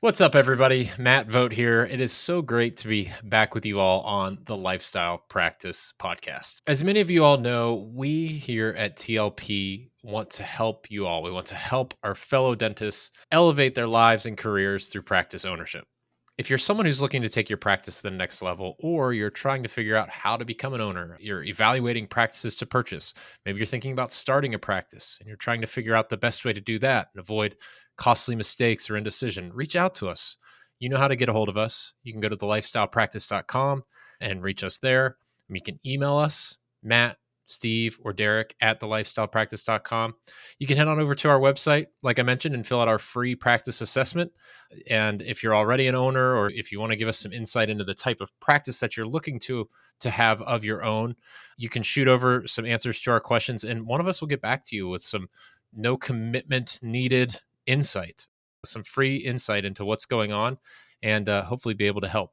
What's up, everybody? Matt Vogt here. It is so great to be back with you all on the Lifestyle Practice Podcast. As many of you all know, we here at TLP want to help you all. We want to help our fellow dentists elevate their lives and careers through practice ownership. If you're someone who's looking to take your practice to the next level, or you're trying to figure out how to become an owner, you're evaluating practices to purchase, maybe you're thinking about starting a practice and you're trying to figure out the best way to do that and avoid costly mistakes or indecision, reach out to us. You know how to get a hold of us. You can go to thelifestylepractice.com and reach us there. You can email us, Matt, Steve, or Derek at thelifestylepractice.com. You can head on over to our website, like I mentioned, and fill out our free practice assessment. And if you're already an owner, or if you want to give us some insight into the type of practice that you're looking to have of your own, you can shoot over some answers to our questions, and one of us will get back to you with some no commitment needed insight, some free insight into what's going on, and hopefully be able to help.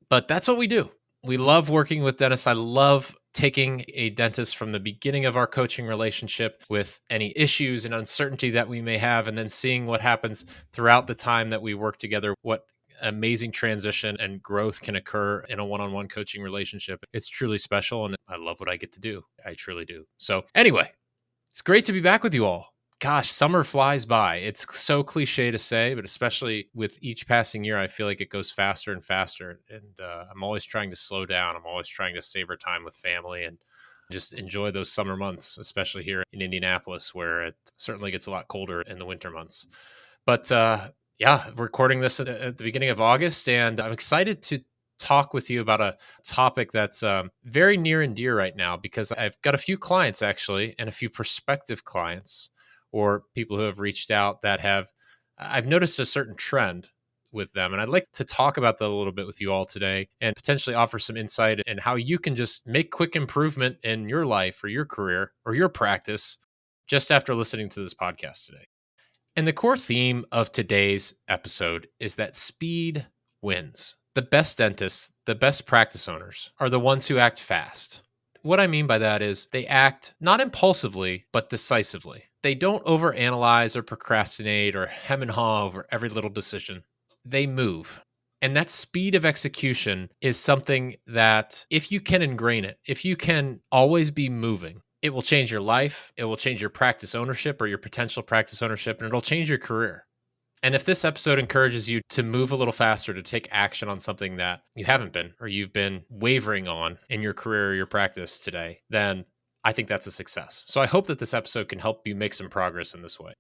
But that's what we do. We love working with dentists. I love taking a dentist from the beginning of our coaching relationship with any issues and uncertainty that we may have, and then seeing what happens throughout the time that we work together, what amazing transition and growth can occur in a one-on-one coaching relationship. It's truly special, and I love what I get to do. I truly do. So anyway, it's great to be back with you all. Gosh, summer flies by. It's so cliche to say, but especially with each passing year, I feel like it goes faster and faster. And I'm always trying to slow down. I'm always trying to savor time with family and just enjoy those summer months, especially here in Indianapolis, where it certainly gets a lot colder in the winter months. But yeah, recording this at the beginning of August, and I'm excited to talk with you about a topic that's very near and dear right now, because I've got a few clients actually, and a few prospective clients or people who have reached out that I've noticed a certain trend with them. And I'd like to talk about that a little bit with you all today, and potentially offer some insight in how you can just make quick improvement in your life or your career or your practice just after listening to this podcast today. And the core theme of today's episode is that speed wins. The best dentists, the best practice owners are the ones who act fast. What I mean by that is they act not impulsively, but decisively. They don't overanalyze or procrastinate or hem and haw over every little decision. They move. And that speed of execution is something that, if you can ingrain it, if you can always be moving, it will change your life. It will change your practice ownership or your potential practice ownership, and it'll change your career. And if this episode encourages you to move a little faster, to take action on something that you haven't been, or you've been wavering on in your career or your practice today, then I think that's a success. So I hope that this episode can help you make some progress in this way.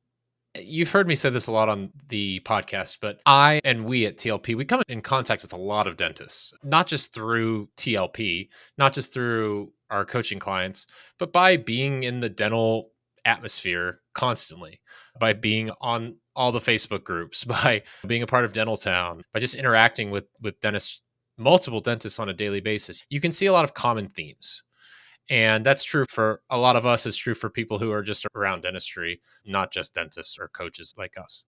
You've heard me say this a lot on the podcast, but I and we at TLP, we come in contact with a lot of dentists, not just through TLP, not just through our coaching clients, but by being in the dental atmosphere constantly, by being on all the Facebook groups, by being a part of Dental Town, by just interacting with dentists, multiple dentists on a daily basis. You can see a lot of common themes. And that's true for a lot of us. It's true for people who are just around dentistry, not just dentists or coaches like us.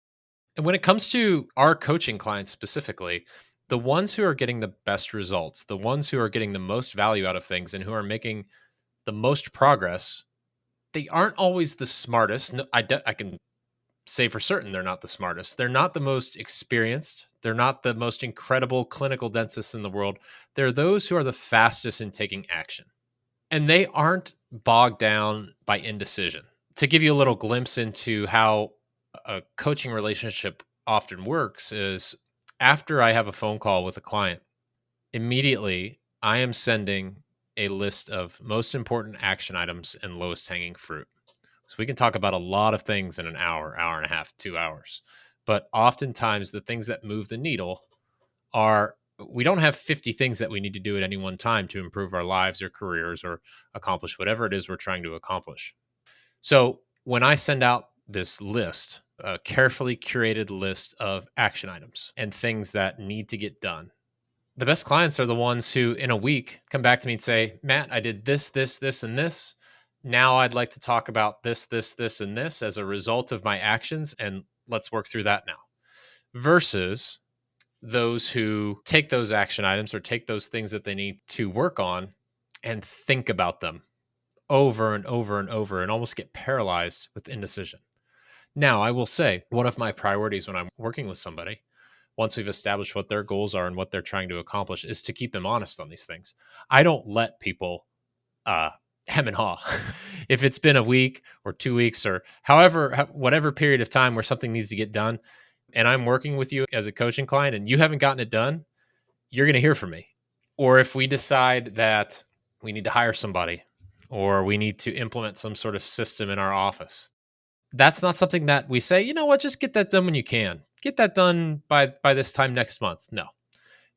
And when it comes to our coaching clients specifically, the ones who are getting the best results, the ones who are getting the most value out of things and who are making the most progress, they aren't always the smartest. No, I can say for certain they're not the smartest. They're not the most experienced. They're not the most incredible clinical dentists in the world. They're those who are the fastest in taking action. And they aren't bogged down by indecision. To give you a little glimpse into how a coaching relationship often works is, after I have a phone call with a client, immediately I am sending a list of most important action items and lowest hanging fruit. So we can talk about a lot of things in an hour, hour and a half, 2 hours. But oftentimes the things that move the needle are, we don't have 50 things that we need to do at any one time to improve our lives or careers or accomplish whatever it is we're trying to accomplish. So when I send out this list, a carefully curated list of action items and things that need to get done, the best clients are the ones who in a week come back to me and say, Matt, I did this, this, this, and this. Now I'd like to talk about this, this, this, and this as a result of my actions, and let's work through that now. Versus those who take those action items or take those things that they need to work on and think about them over and over and over and almost get paralyzed with indecision. Now, I will say one of my priorities when I'm working with somebody, once we've established what their goals are and what they're trying to accomplish, is to keep them honest on these things. I don't let people uh, hem and haw. If it's been a week or 2 weeks or whatever period of time where something needs to get done, and I'm working with you as a coaching client and you haven't gotten it done, you're going to hear from me. Or if we decide that we need to hire somebody or we need to implement some sort of system in our office, that's not something that we say, you know what, just get that done when you can. Get that done by this time next month. No.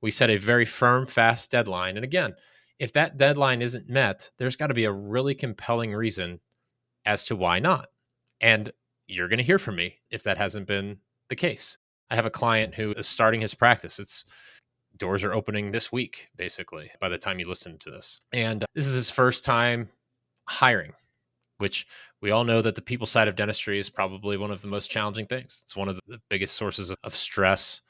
We set a very firm, fast deadline. And again, if that deadline isn't met, there's got to be a really compelling reason as to why not. And you're going to hear from me if that hasn't been the case. I have a client who is starting his practice. It's doors are opening this week, basically, by the time you listen to this. And this is his first time hiring, which we all know that the people side of dentistry is probably one of the most challenging things. It's one of the biggest sources of stress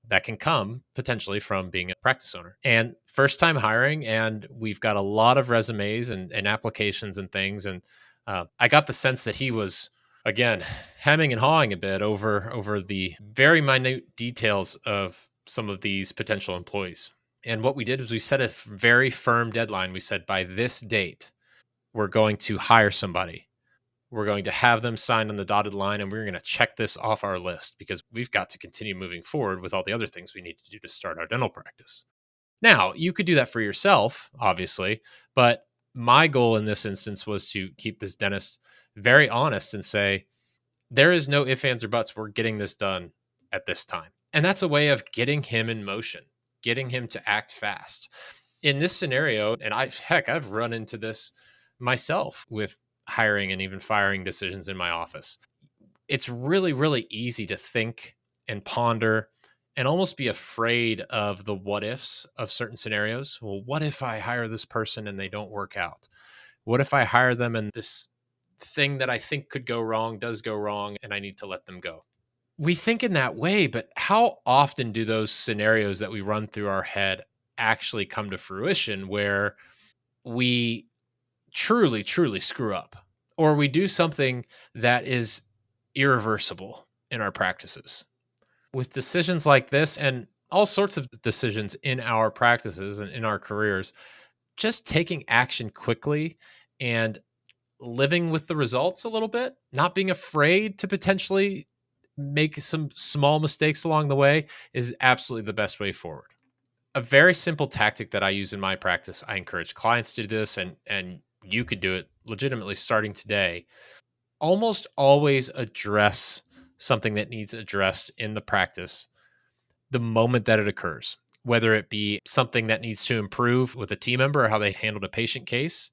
that can come potentially from being a practice owner. And first time hiring, and we've got a lot of resumes and applications and things. And I got the sense that he was, again, hemming and hawing a bit over the very minute details of some of these potential employees. And what we did was we set a very firm deadline. We said by this date, we're going to hire somebody. We're going to have them sign on the dotted line, and we're going to check this off our list because we've got to continue moving forward with all the other things we need to do to start our dental practice. Now, you could do that for yourself, obviously, but my goal in this instance was to keep this dentist very honest and say, there is no ifs, ands, or buts. We're getting this done at this time. And that's a way of getting him in motion, getting him to act fast. In this scenario, and I've run into this myself with hiring and even firing decisions in my office. It's really, really easy to think and ponder and almost be afraid of the what ifs of certain scenarios. Well, what if I hire this person and they don't work out? What if I hire them and this thing that I think could go wrong does go wrong and I need to let them go? We think in that way, but how often do those scenarios that we run through our head actually come to fruition where we truly, truly screw up or we do something that is irreversible in our practices? With decisions like this and all sorts of decisions in our practices and in our careers, just taking action quickly and living with the results a little bit, not being afraid to potentially make some small mistakes along the way is absolutely the best way forward. A very simple tactic that I use in my practice, I encourage clients to do this, and you could do it legitimately starting today. Almost always address something that needs addressed in the practice the moment that it occurs, whether it be something that needs to improve with a team member or how they handled a patient case.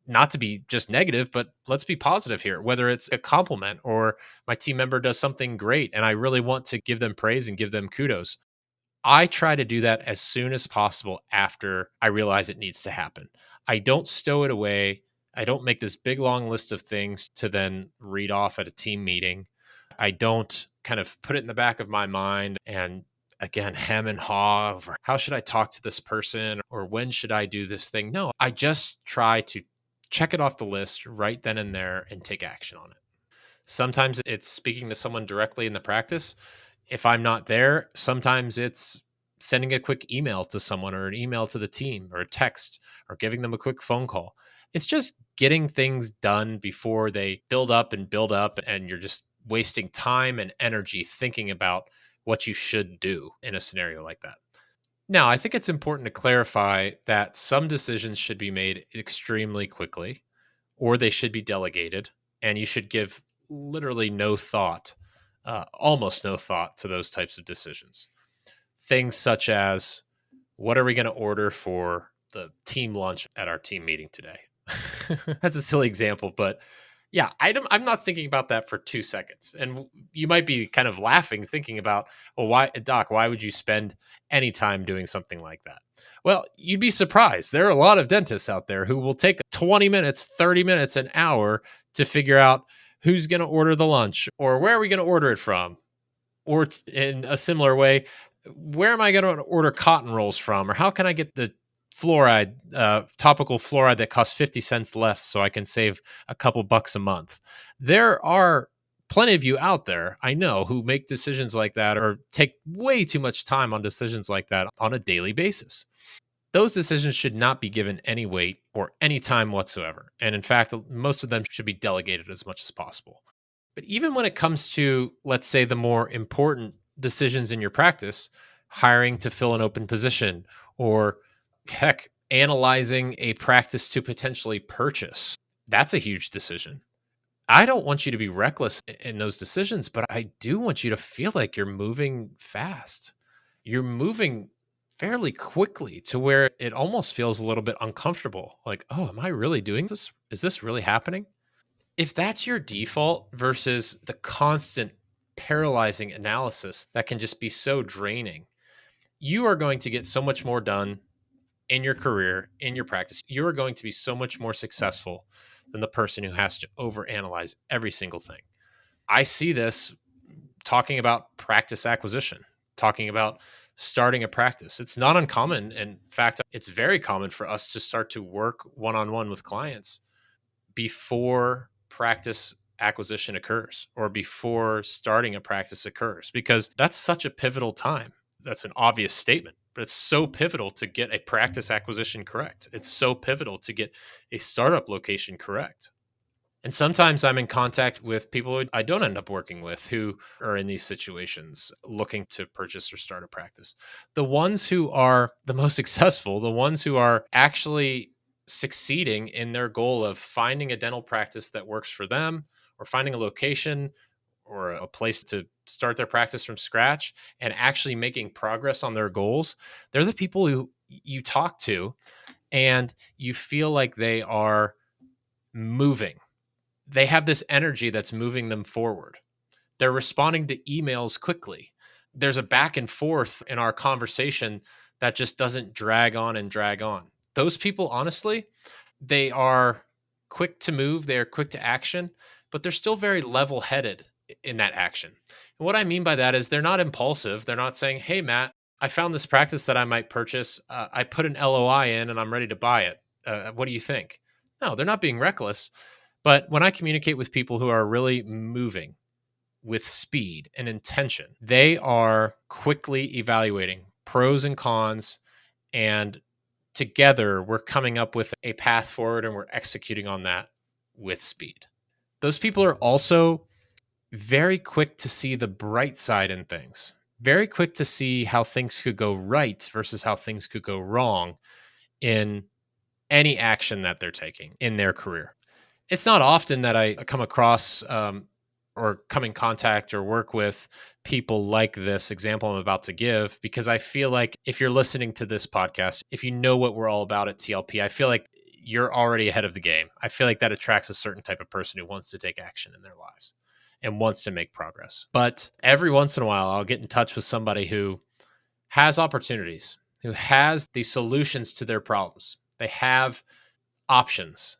Not to be just negative, but let's be positive here, whether it's a compliment or my team member does something great and I really want to give them praise and give them kudos. I try to do that as soon as possible after I realize it needs to happen. I don't stow it away. I don't make this big long list of things to then read off at a team meeting. I don't kind of put it in the back of my mind and again hem and haw over how should I talk to this person or when should I do this thing. No, I just try to check it off the list right then and there and take action on it. Sometimes it's speaking to someone directly in the practice. If I'm not there, sometimes it's sending a quick email to someone or an email to the team or a text or giving them a quick phone call. It's just getting things done before they build up and you're just wasting time and energy thinking about what you should do in a scenario like that. Now, I think it's important to clarify that some decisions should be made extremely quickly or they should be delegated, and you should give literally no thought, almost no thought to those types of decisions. Things such as, what are we going to order for the team lunch at our team meeting today? That's a silly example, but yeah, I'm not thinking about that for 2 seconds. And you might be kind of laughing, thinking about, well, why would you spend any time doing something like that? Well, you'd be surprised. There are a lot of dentists out there who will take 20 minutes, 30 minutes, an hour to figure out who's going to order the lunch or where are we going to order it from? Or in a similar way, where am I going to order cotton rolls from? Or how can I get the fluoride, topical fluoride that costs 50 cents less so I can save a couple bucks a month? There are plenty of you out there, I know, who make decisions like that or take way too much time on decisions like that on a daily basis. Those decisions should not be given any weight or any time whatsoever. And in fact, most of them should be delegated as much as possible. But even when it comes to, let's say, the more important decisions in your practice, hiring to fill an open position, or heck, analyzing a practice to potentially purchase, that's a huge decision. I don't want you to be reckless in those decisions, but I do want you to feel like you're moving fast. You're moving fairly quickly to where it almost feels a little bit uncomfortable. Like, oh, am I really doing this? Is this really happening? If that's your default versus the constant paralyzing analysis that can just be so draining, you are going to get so much more done in your career, in your practice. You are going to be so much more successful than the person who has to overanalyze every single thing. I see this talking about practice acquisition, talking about starting a practice. It's not uncommon. In fact, it's very common for us to start to work one on one with clients before practice acquisition occurs or before starting a practice occurs, because that's such a pivotal time. That's an obvious statement, but it's so pivotal to get a practice acquisition correct. It's so pivotal to get a startup location correct. And sometimes I'm in contact with people who I don't end up working with who are in these situations looking to purchase or start a practice. The ones who are the most successful, the ones who are actually succeeding in their goal of finding a dental practice that works for them, or finding a location or a place to start their practice from scratch and actually making progress on their goals, they're the people who you talk to and you feel like they are moving. They have this energy that's moving them forward. They're responding to emails quickly. There's a back and forth in our conversation that just doesn't drag on and drag on. Those people, honestly, they are quick to move, they are quick to action, but they're still very level headed in that action. And what I mean by that is they're not impulsive. They're not saying, hey, Matt, I found this practice that I might purchase. I put an LOI in and I'm ready to buy it. What do you think? No, they're not being reckless. But when I communicate with people who are really moving with speed and intention, they are quickly evaluating pros and cons. And together, we're coming up with a path forward and we're executing on that with speed. Those people are also very quick to see the bright side in things, very quick to see how things could go right versus how things could go wrong in any action that they're taking in their career. It's not often that I come across or come in contact or work with people like this example I'm about to give, because I feel like if you're listening to this podcast, if you know what we're all about at TLP, I feel like you're already ahead of the game. I feel like that attracts a certain type of person who wants to take action in their lives and wants to make progress. But every once in a while, I'll get in touch with somebody who has opportunities, who has the solutions to their problems. They have options,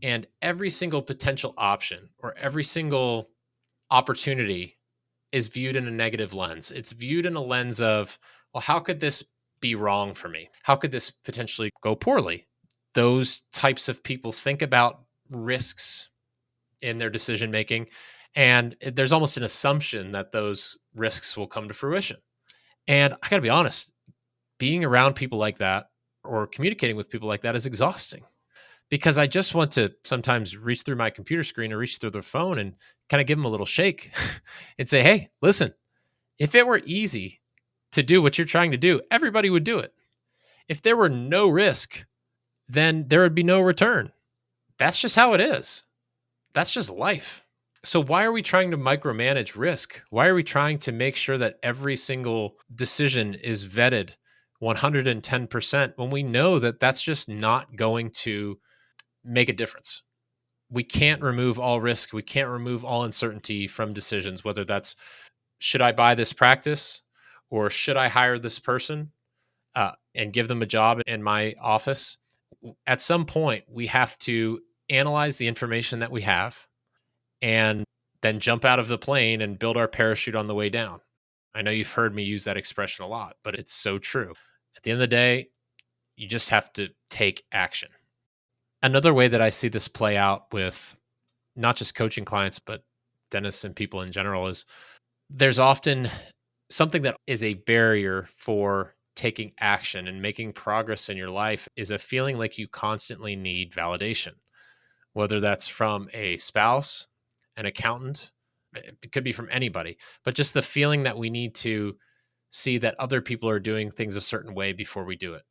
and every single potential option or every single opportunity is viewed in a negative lens. It's viewed in a lens of, well, how could this be wrong for me? How could this potentially go poorly? Those types of people think about risks in their decision making, and there's almost an assumption that those risks will come to fruition. And I got to be honest, being around people like that or communicating with people like that is exhausting, because I just want to sometimes reach through my computer screen or reach through their phone and kind of give them a little shake and say, hey, listen, if it were easy to do what you're trying to do, everybody would do it. If there were no risk, then there would be no return. That's just how it is. That's just life. So why are we trying to micromanage risk? Why are we trying to make sure that every single decision is vetted 110% when we know that that's just not going to make a difference? We can't remove all risk. We can't remove all uncertainty from decisions, whether that's, should I buy this practice or should I hire this person and give them a job in my office? At some point, we have to analyze the information that we have and then jump out of the plane and build our parachute on the way down. I know you've heard me use that expression a lot, but it's so true. At the end of the day, you just have to take action. Another way that I see this play out with not just coaching clients, but dentists and people in general, is there's often something that is a barrier for taking action and making progress in your life is a feeling like you constantly need validation, whether that's from a spouse, an accountant, it could be from anybody, but just the feeling that we need to see that other people are doing things a certain way before we do it.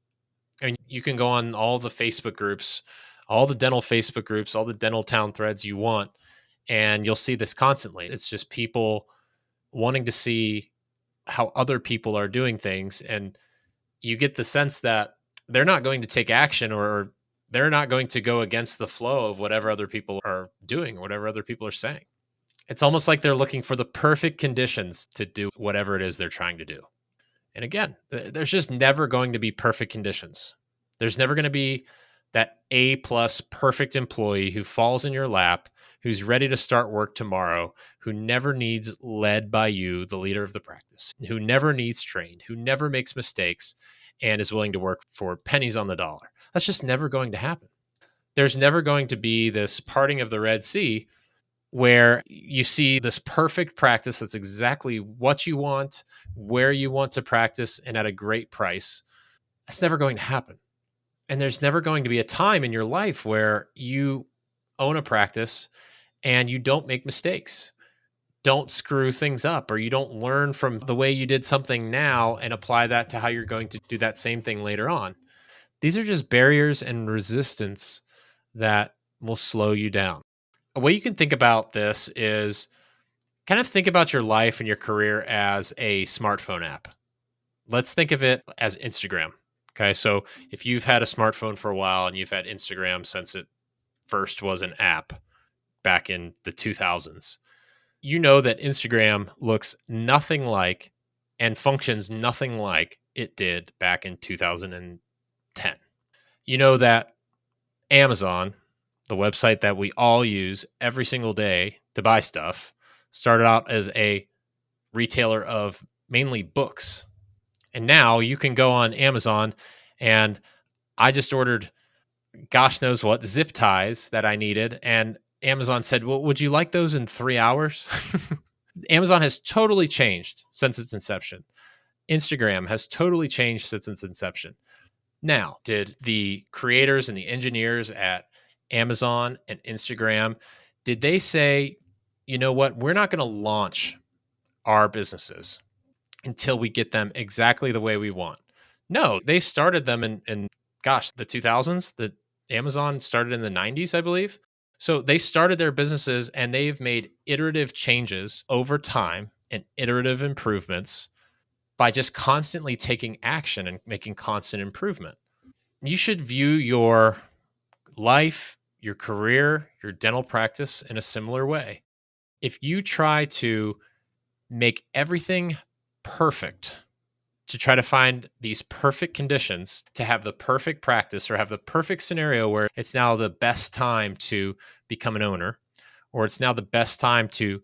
And you can go on all the Facebook groups, all the dental Facebook groups, all the dental town threads you want, and you'll see this constantly. It's just people wanting to see how other people are doing things. And you get the sense that they're not going to take action, or they're not going to go against the flow of whatever other people are doing, whatever other people are saying. It's almost like they're looking for the perfect conditions to do whatever it is they're trying to do. And again, there's just never going to be perfect conditions. There's never going to be that A plus perfect employee who falls in your lap, who's ready to start work tomorrow, who never needs led by you, the leader of the practice, who never needs trained, who never makes mistakes, and is willing to work for pennies on the dollar. That's just never going to happen. There's never going to be this parting of the Red Sea where you see this perfect practice that's exactly what you want, where you want to practice, and at a great price. That's never going to happen. And there's never going to be a time in your life where you own a practice and you don't make mistakes, don't screw things up, or you don't learn from the way you did something now and apply that to how you're going to do that same thing later on. These are just barriers and resistance that will slow you down. A way you can think about this is kind of think about your life and your career as a smartphone app. Let's think of it as Instagram. Okay. So if you've had a smartphone for a while and you've had Instagram since it first was an app back in the 2000s, you know that Instagram looks nothing like and functions nothing like it did back in 2010. You know that Amazon, the website that we all use every single day to buy stuff, started out as a retailer of mainly books. And now you can go on Amazon, and I just ordered gosh knows what zip ties that I needed. And Amazon said, well, would you like those in 3 hours? Amazon has totally changed since its inception. Instagram has totally changed since its inception. Now, did the creators and the engineers at Amazon and Instagram, did they say, you know what, we're not going to launch our businesses until we get them exactly the way we want? No, they started them in gosh, the 2000s. The Amazon started in the 90s, I believe. So they started their businesses and they've made iterative changes over time and iterative improvements by just constantly taking action and making constant improvement. You should view your life, your career, your dental practice in a similar way. If you try to make everything perfect, to try to find these perfect conditions to have the perfect practice or have the perfect scenario where it's now the best time to become an owner, or it's now the best time to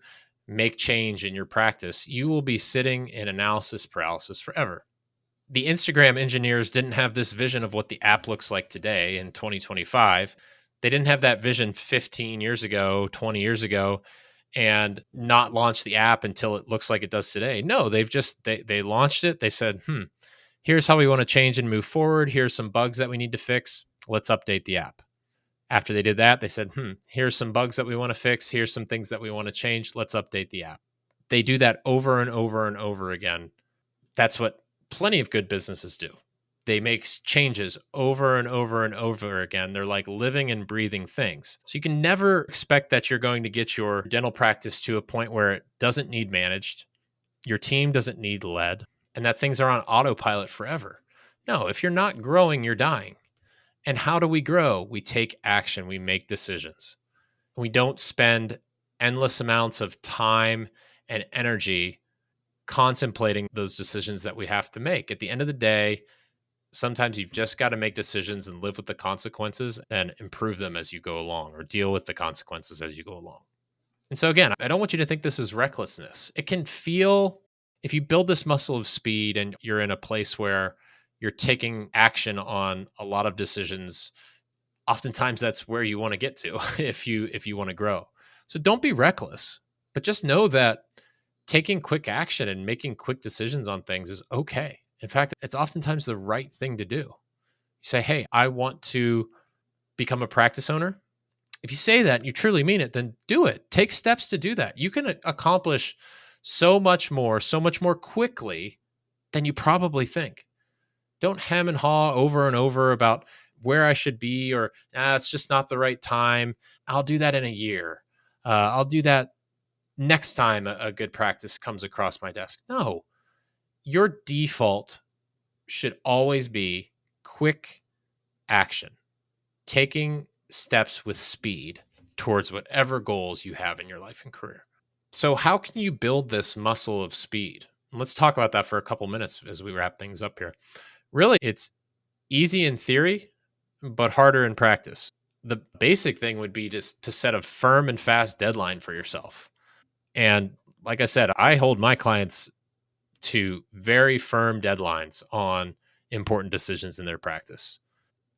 make change in your practice, you will be sitting in analysis paralysis forever. The Instagram engineers didn't have this vision of what the app looks like today in 2025. They didn't have that vision 15 years ago, 20 years ago, and not launch the app until it looks like it does today. No, they launched it. They said, here's how we want to change and move forward. Here's some bugs that we need to fix. Let's update the app. After they did that, they said, here's some bugs that we want to fix. Here's some things that we want to change. Let's update the app. They do that over and over and over again. That's what plenty of good businesses do. They make changes over and over and over again. They're like living and breathing things. So you can never expect that you're going to get your dental practice to a point where it doesn't need managed, your team doesn't need led, and that things are on autopilot forever. No, if you're not growing, you're dying. And how do we grow? We take action, we make decisions. We don't spend endless amounts of time and energy contemplating those decisions that we have to make. At the end of the day, sometimes you've just got to make decisions and live with the consequences and improve them as you go along, or deal with the consequences as you go along. And so, again, I don't want you to think this is recklessness. It can feel, if you build this muscle of speed and you're in a place where you're taking action on a lot of decisions, oftentimes that's where you want to get to if you want to grow. So don't be reckless, But just know that taking quick action and making quick decisions on things is okay. In fact, it's oftentimes the right thing to do. You say, hey, I want to become a practice owner. If you say that and you truly mean it, then do it. Take steps to do that. You can accomplish so much more quickly than you probably think. Don't hem and haw over and over about where I should be, or it's just not the right time. I'll do that in a year. I'll do that next time a good practice comes across my desk. No, your default should always be quick action, taking steps with speed towards whatever goals you have in your life and career. So, how can you build this muscle of speed? And let's talk about that for a couple minutes as we wrap things up here. Really, it's easy in theory, but harder in practice. The basic thing would be just to set a firm and fast deadline for yourself. And like I said, I hold my clients to very firm deadlines on important decisions in their practice,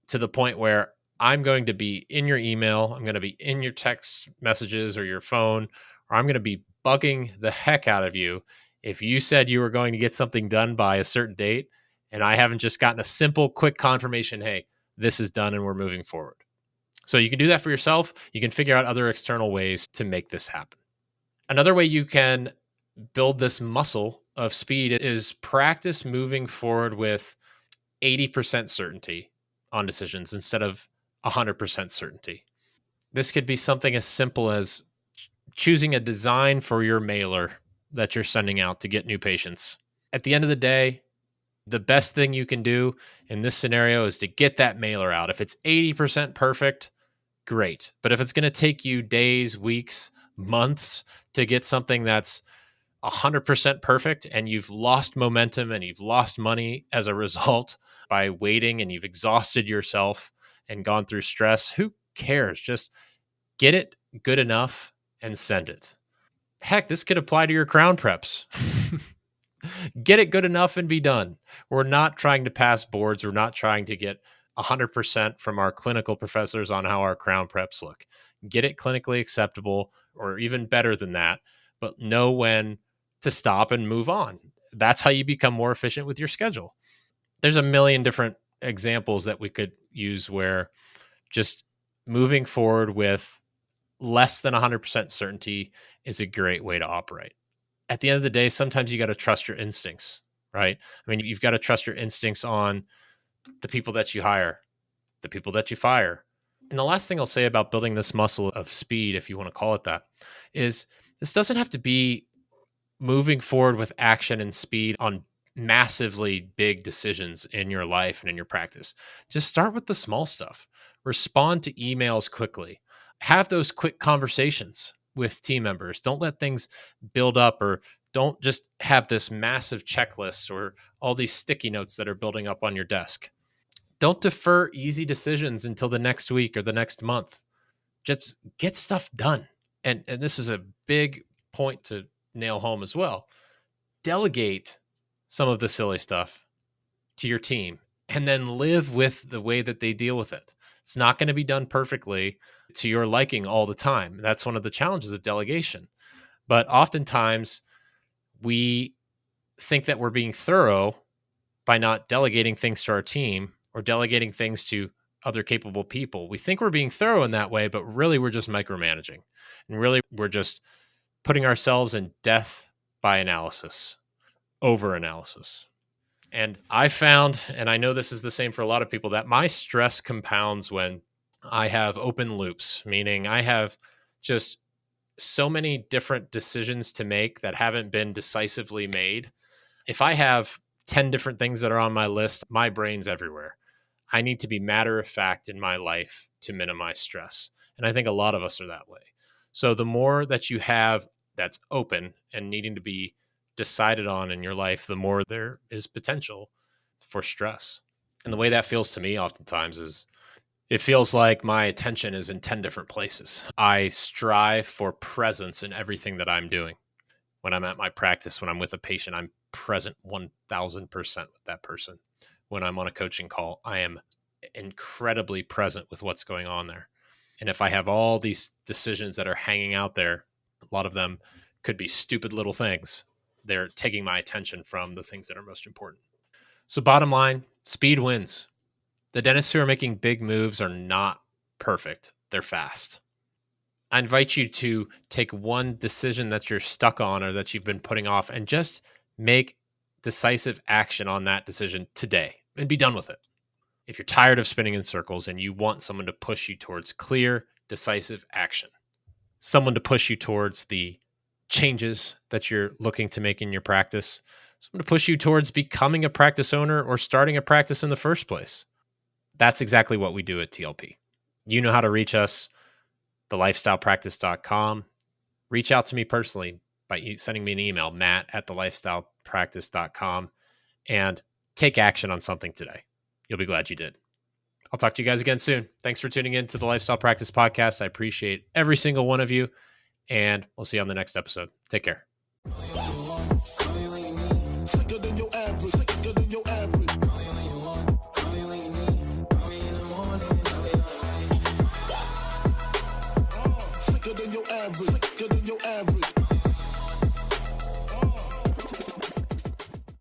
to the point where I'm going to be in your email, I'm going to be in your text messages or your phone, or I'm going to be bugging the heck out of you if you said you were going to get something done by a certain date and I haven't just gotten a simple, quick confirmation, hey, this is done and we're moving forward. So you can do that for yourself. You can figure out other external ways to make this happen. Another way you can build this muscle of speed is practice moving forward with 80% certainty on decisions instead of 100% certainty. This could be something as simple as choosing a design for your mailer that you're sending out to get new patients. At the end of the day, the best thing you can do in this scenario is to get that mailer out. If it's 80% perfect, great. But if it's going to take you days, weeks, months to get something that's 100% perfect and you've lost momentum and you've lost money as a result by waiting and you've exhausted yourself and gone through stress, who cares? Just get it good enough and send it. Heck, this could apply to your crown preps. Get it good enough and be done. We're not trying to pass boards. We're not trying to get 100% from our clinical professors on how our crown preps look. Get it clinically acceptable or even better than that, but know when to stop and move on. That's how you become more efficient with your schedule. There's a million different examples that we could use where just moving forward with less than 100% certainty is a great way to operate. At the end of the day, sometimes you got to trust your instincts, right? I mean, you've got to trust your instincts on the people that you hire, the people that you fire. And the last thing I'll say about building this muscle of speed, if you want to call it that, is this doesn't have to be moving forward with action and speed on massively big decisions in your life and in your practice. Just start with the small stuff. Respond to emails quickly. Have those quick conversations with team members. Don't let things build up, or don't just have this massive checklist or all these sticky notes that are building up on your desk. Don't defer easy decisions until the next week or the next month. Just get stuff done. And this is a big point to nail home as well. Delegate some of the silly stuff to your team and then live with the way that they deal with it. It's not going to be done perfectly to your liking all the time. That's one of the challenges of delegation. But oftentimes we think that we're being thorough by not delegating things to our team or delegating things to other capable people. We think we're being thorough in that way, but really we're just micromanaging. And really we're just putting ourselves in death by analysis, over analysis. And I found, and I know this is the same for a lot of people, that my stress compounds when I have open loops, meaning I have just so many different decisions to make that haven't been decisively made. If I have 10 different things that are on my list, my brain's everywhere. I need to be matter of fact in my life to minimize stress. And I think a lot of us are that way. So the more that you have that's open and needing to be decided on in your life, the more there is potential for stress. And the way that feels to me oftentimes is it feels like my attention is in 10 different places. I strive for presence in everything that I'm doing. When I'm at my practice, when I'm with a patient, I'm present 1000% with that person. When I'm on a coaching call, I am incredibly present with what's going on there. And if I have all these decisions that are hanging out there, a lot of them Could be stupid little things. They're taking my attention from the things that are most important. So bottom line, speed wins. The dentists who are making big moves are not perfect. They're fast. I invite you to take one decision that you're stuck on or that you've been putting off and just make decisive action on that decision today and be done with it. If you're tired of spinning in circles and you want someone to push you towards clear, decisive action, someone to push you towards the changes that you're looking to make in your practice, someone to push you towards becoming a practice owner or starting a practice in the first place. That's exactly what we do at TLP. You know how to reach us, thelifestylepractice.com. Reach out to me personally by sending me an email, matt@thelifestylepractice.com, and take action on something today. You'll be glad you did. I'll talk to you guys again soon. Thanks for tuning in to the Lifestyle Practice Podcast. I appreciate every single one of you, and we'll see you on the next episode. Take care. Sicker than your average.